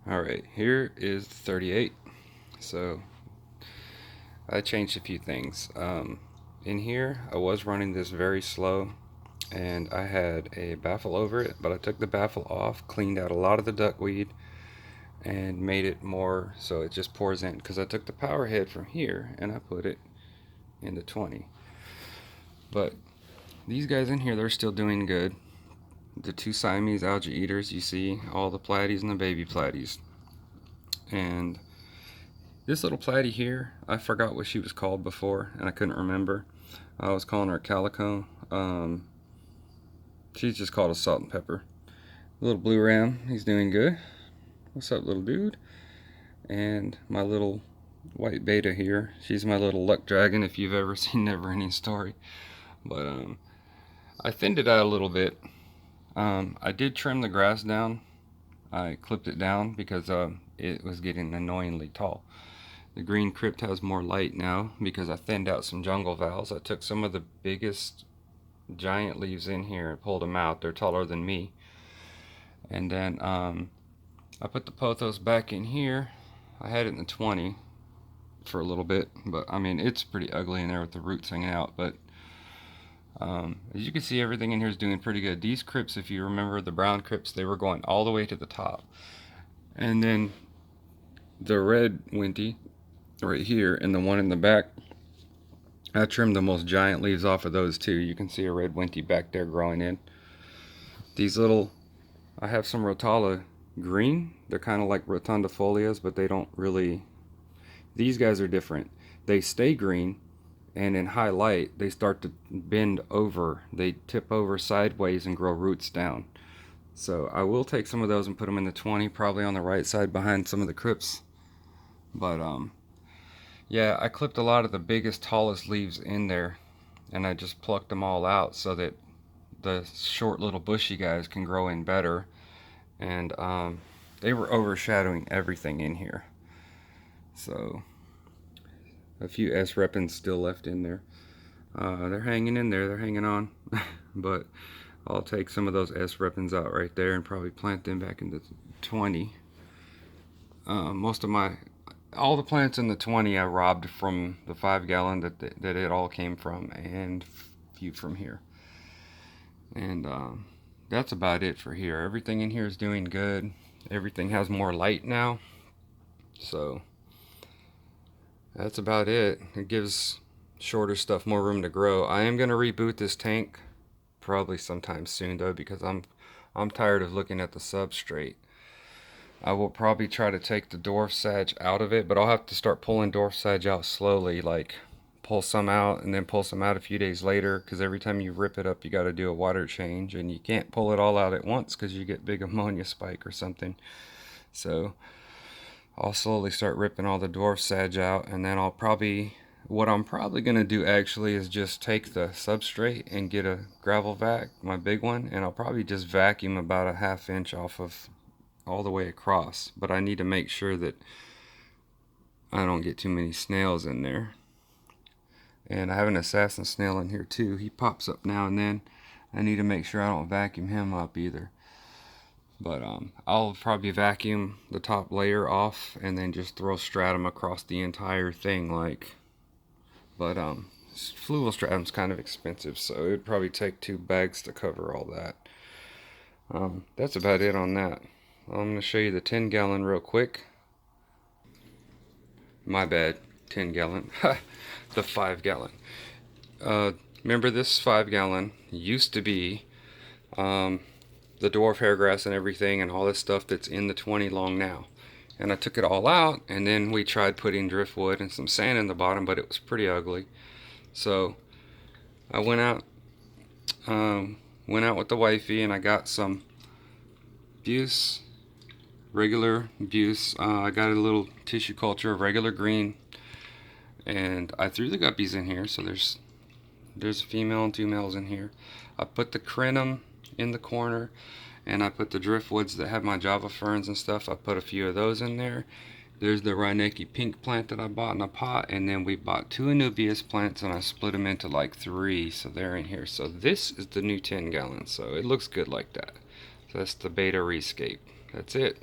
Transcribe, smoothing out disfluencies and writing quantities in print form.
Alright, here is the 38. So I changed a few things. In here I was running this very slow and I had a baffle over it, but I took the baffle off, cleaned out a lot of the duckweed, and made it more so it just pours in, because I took the power head from here and I put it in the 20. But these guys in here, they're still doing good. The two Siamese algae eaters, you see all the platies and the baby platies. And this little platy here, I forgot what she was called before and I couldn't remember. I was calling her Calico. She's just called a salt and pepper. Little blue ram, he's doing good. What's up, little dude? And my little white beta here, she's my little luck dragon if you've ever seen Neverending Story. But I thinned it out a little bit. I did trim the grass down. I clipped it down because it was getting annoyingly tall. The green crypt has more light now because I thinned out some jungle valves. I took some of the biggest giant leaves in here and pulled them out. They're taller than me. And then I put the pothos back in here. I had it in the 20 for a little bit, but I mean it's pretty ugly in there with the roots hanging out. But as you can see, everything in here is doing pretty good. These crypts, if you remember the brown crypts, they were going all the way to the top. And then the red winty right here and the one in the back, I trimmed the most giant leaves off of those too. You can see a red winty back there growing in. These little, I have some rotala green. They're kind of like rotundifolias, but they don't really, these guys are different. They stay green, and in high light they start to bend over. They tip over sideways and grow roots down. So I will take some of those and put them in the 20, probably on the right side behind some of the crypts. But yeah, I clipped a lot of the biggest, tallest leaves in there, and I just plucked them all out so that the short little bushy guys can grow in better. And they were overshadowing everything in here. So a few S repens still left in there. They're hanging in there, they're hanging on. But I'll take some of those S repens out right there and probably plant them back in the 20. All the plants in the 20 I robbed from the 5-gallon that it all came from, and a few from here. And that's about it for here. Everything in here is doing good. Everything has more light now. So that's about it. It gives shorter stuff more room to grow. I am going to reboot this tank probably sometime soon though, because I'm tired of looking at the substrate. I will probably try to take the dwarf sage out of it, but I'll have to start pulling dwarf sage out slowly, like pull some out and then pull some out a few days later, because every time you rip it up you got to do a water change, and you can't pull it all out at once because you get big ammonia spike or something. So I'll slowly start ripping all the dwarf sage out, and then what I'm probably going to do actually is just take the substrate and get a gravel vac, my big one, and I'll probably just vacuum about a 1/2 inch off of all the way across. But I need to make sure that I don't get too many snails in there. And I have an assassin snail in here too. He pops up now and then. I need to make sure I don't vacuum him up either. But I'll probably vacuum the top layer off and then just throw stratum across the entire thing, like. But fluval stratum's kind of expensive, so it'd probably take 2 bags to cover all that. That's about it on that. I'm going to show you the 10-gallon real quick. My bad, 10-gallon. The 5-gallon. Remember, this 5-gallon used to be the dwarf hairgrass and everything and all this stuff that's in the 20 long now. And I took it all out, and then we tried putting driftwood and some sand in the bottom, but it was pretty ugly. So I went out with the wifey, and I got some Buse, regular Buse. I got a little tissue culture of regular green, and I threw the guppies in here. So there's a female and 2 males in here. I put the crinum in the corner, and I put the driftwoods that have my Java ferns and stuff. I put a few of those in there. There's the Reinecke pink plant that I bought in a pot, and then we bought 2 Anubias plants, and I split them into like 3, so they're in here. So this is the new 10-gallon, so it looks good like that. So that's the beta rescape. That's it.